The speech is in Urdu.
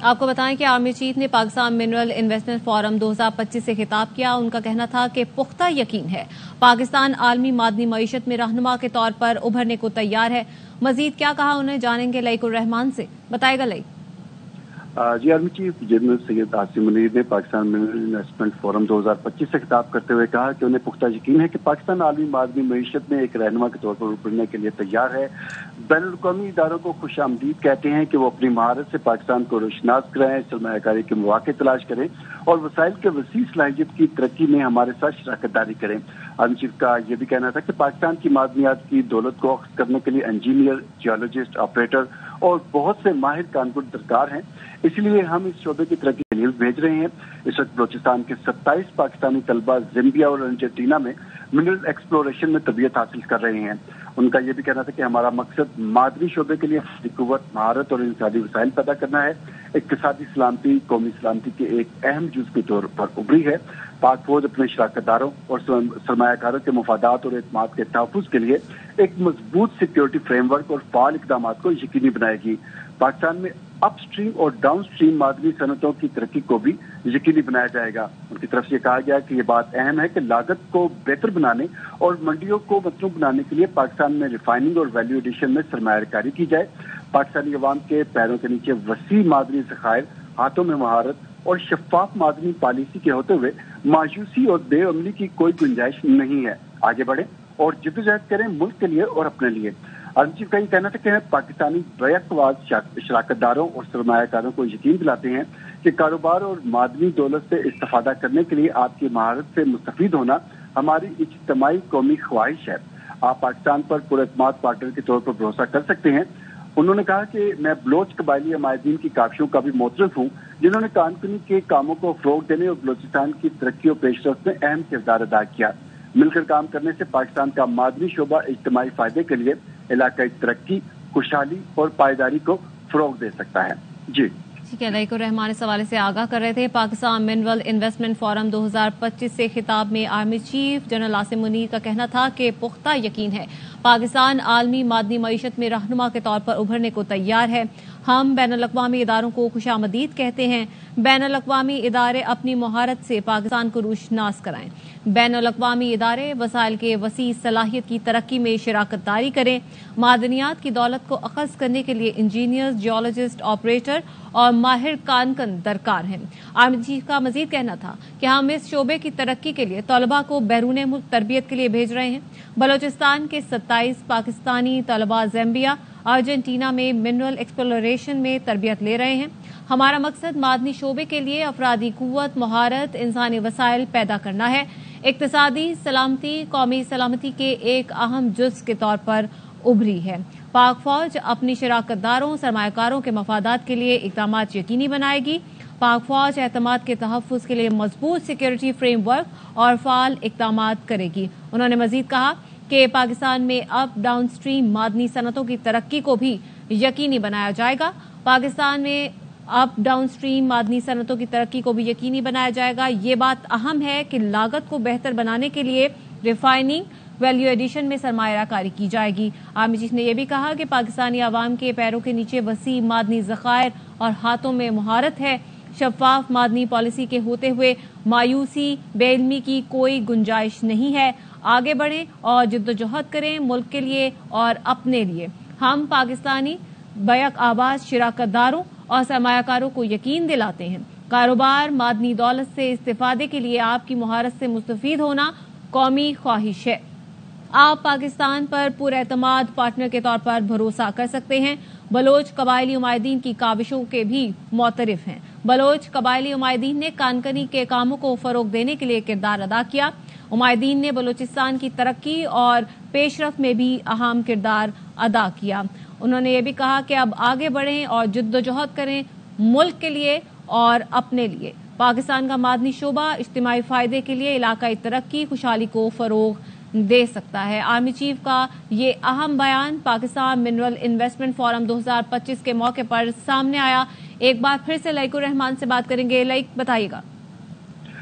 آپ کو بتائیں کہ آرمی چیف نے پاکستان منرل انویسٹمنٹ فورم 2025 سے خطاب کیا. ان کا کہنا تھا کہ پختہ یقین ہے پاکستان عالمی معدنی معیشت میں رہنما کے طور پر ابھرنے کو تیار ہے. مزید کیا کہا انہیں جانیں گے لائق الرحمان سے. بتائے گا لائق. جی، army chief general Syed Asim Munir نے پاکستان منرل انویسٹمنٹ فورم 2025 سے خطاب کرتے ہوئے کہا کہ انہیں پختہ یقین ہے کہ پاکستان عالمی معدنی معیشت میں ایک رہنما کے طور پر ابھرنے کے لیے تیار ہے. بین الاقوامی اداروں کو خوش آمدید کہتے ہیں کہ وہ اپنی مہارت سے پاکستان کو روشناس کرائیں، سرمایہ کاری کے مواقع تلاش کریں اور وسائل کے وسیع صلاحیت کی ترقی میں ہمارے ساتھ شراکت داری کریں. آرمی چیف کا یہ بھی کہنا تھا کہ پاکستان کی معدنیات کی دولت کو اخذ کرنے کے لیے انجینئر، جیولوجسٹ، آپریٹر اور بہت سے ماہر کانگر درکار ہیں. اس لیے ہم اس شعبے کی ترقی کے لیے بھیج رہے ہیں. اس وقت بلوچستان کے 27 پاکستانی طلبہ زمبیا اور ارجنٹینا میں منرل ایکسپلوریشن میں تربیت حاصل کر رہے ہیں. ان کا یہ بھی کہنا تھا کہ ہمارا مقصد معدنی شعبے کے لیے قوت، مہارت اور انسانی وسائل پیدا کرنا ہے. اقتصادی سلامتی قومی سلامتی کے ایک اہم جز کے طور پر ابھری ہے. پاک فوج اپنے شراکت داروں اور سرمایہ کاروں کے مفادات اور اعتماد کے تحفظ کے لیے ایک مضبوط سیکیورٹی فریم ورک اور فعال اقدامات کو یقینی بنائے گی. پاکستان میں اپ سٹریم اور ڈاؤن سٹریم معدنی صنعتوں کی ترقی کو بھی یقینی بنایا جائے گا. ان کی طرف سے یہ کہا گیا کہ یہ بات اہم ہے کہ لاگت کو بہتر بنانے اور منڈیوں کو مطلوب بنانے کے لیے پاکستان میں ریفائننگ اور ویلیو ایڈیشن میں سرمایہ کاری کی جائے. پاکستانی عوام کے پیروں کے نیچے وسیع معدنی ذخائر، ہاتھوں میں مہارت اور شفاف معدنی پالیسی کے ہوتے ہوئے مایوسی اور بے عملی کی کوئی گنجائش نہیں ہے. آگے بڑھیں اور جدوجہد کریں ملک کے لیے اور اپنے لیے. آرمی چیف کا یہ کہنا تھا کہ پاکستانی بیک واز شراکت داروں اور سرمایہ کاروں کو یقین دلاتے ہیں کہ کاروبار اور معدنی دولت سے استفادہ کرنے کے لیے آپ کی مہارت سے مستفید ہونا ہماری اجتماعی قومی خواہش ہے. آپ پاکستان پر پر اعتماد پارٹنر کے طور پر بھروسہ کر سکتے ہیں. انہوں نے کہا کہ میں بلوچ قبائلی عمائدین کی کاوشوں کا بھی معترف ہوں جنہوں نے کانکنی کے کاموں کو فروغ دینے اور بلوچستان کی ترقی و پیش رفت میں اہم کردار ادا کیا. مل کر کام کرنے سے پاکستان کا معدنی شعبہ اجتماعی فائدے کے لیے علاقائی ترقی، خوشحالی اور پائیداری کو فروغ دے سکتا ہے. جی ٹھیک ہے. لائق الرحمان اس حوالے سے آگاہ کر رہے تھے. پاکستان منرل انویسٹمنٹ فورم 2025 سے خطاب میں army chief general Asim Munir کا کہنا تھا کہ پختہ یقین ہے پاکستان عالمی معدنی معیشت میں رہنما کے طور پر ابھرنے کو تیار ہے. ہم بین الاقوامی اداروں کو خوش آمدید کہتے ہیں. بین الاقوامی ادارے اپنی مہارت سے پاکستان کو روشناس کرائیں. بین الاقوامی ادارے وسائل کے وسیع صلاحیت کی ترقی میں شراکت داری کریں. معدنیات کی دولت کو اخذ کرنے کے لیے انجینئرز، جیولوجسٹ، آپریٹر اور ماہر کانکن درکار ہیں. آرمی چیف کا مزید کہنا تھا کہ ہم اس شعبے کی ترقی کے لیے طلباء کو بیرون ملک تربیت کے لیے بھیج رہے ہیں. بلوچستان کے 27 پاکستانی طلباء زامبیا، ارجنٹینا میں منرل ایکسپلوریشن میں تربیت لے رہے ہیں. ہمارا مقصد معدنی شعبے کے لیے افرادی قوت، مہارت، انسانی وسائل پیدا کرنا ہے. اقتصادی سلامتی قومی سلامتی کے ایک اہم جز کے طور پر ابھری ہے. پاک فوج اپنی شراکت داروں، سرمایہ کاروں کے مفادات کے لیے اقدامات یقینی بنائے گی. پاک فوج اعتماد کے تحفظ کے لیے مضبوط سیکیورٹی فریم ورک اور فعال اقدامات کرے گی. انہوں نے مزید کہا کہ پاکستان میں اپ ڈاؤن سٹریم معدنی صنعتوں کی ترقی کو بھی یقینی بنایا جائے گا. پاکستان میں اپ ڈاؤن سٹریم معدنی صنعتوں کی ترقی کو بھی یقینی بنایا جائے گا. یہ بات اہم ہے کہ لاگت کو بہتر بنانے کے لیے ریفائننگ، ویلیو ایڈیشن میں سرمایہ کاری کی جائے گی. آرمی چیف نے یہ بھی کہا کہ پاکستانی عوام کے پیروں کے نیچے وسیع معدنی ذخائر اور ہاتھوں میں مہارت ہے. شفاف معدنی پالیسی کے ہوتے ہوئے مایوسی، بے علمی کی کوئی گنجائش نہیں ہے. آگے بڑھیں اور جدوجہد کریں ملک کے لیے اور اپنے لیے. ہم پاکستانی بیک آباد شراکت داروں اور سرمایہ کاروں کو یقین دلاتے ہیں کاروبار معدنی دولت سے استفادے کے لیے آپ کی مہارت سے مستفید ہونا قومی خواہش ہے. آپ پاکستان پر اعتماد پارٹنر کے طور پر بھروسہ کر سکتے ہیں. بلوچ قبائلی عمائدین کی کاوشوں کے بھی معترف ہیں. بلوچ قبائلی عمائدین نے کانکنی کے کاموں کو فروغ دینے کے لیے کردار ادا کیا. عمائدین نے بلوچستان کی ترقی اور پیش رفت میں بھی اہم کردار ادا کیا. انہوں نے یہ بھی کہا کہ اب آگے بڑھیں اور جدوجہد کریں ملک کے لیے اور اپنے لیے. پاکستان کا معدنی شعبہ اجتماعی فائدے کے لیے علاقائی ترقی، خوشحالی کو فروغ دے سکتا ہے. آرمی چیف کا یہ اہم بیان پاکستان منرل انویسٹمنٹ فورم 2025 کے موقع پر سامنے آیا. ایک بار پھر سے لائق الرحمان سے بات کریں گے. لائق بتائیے گا.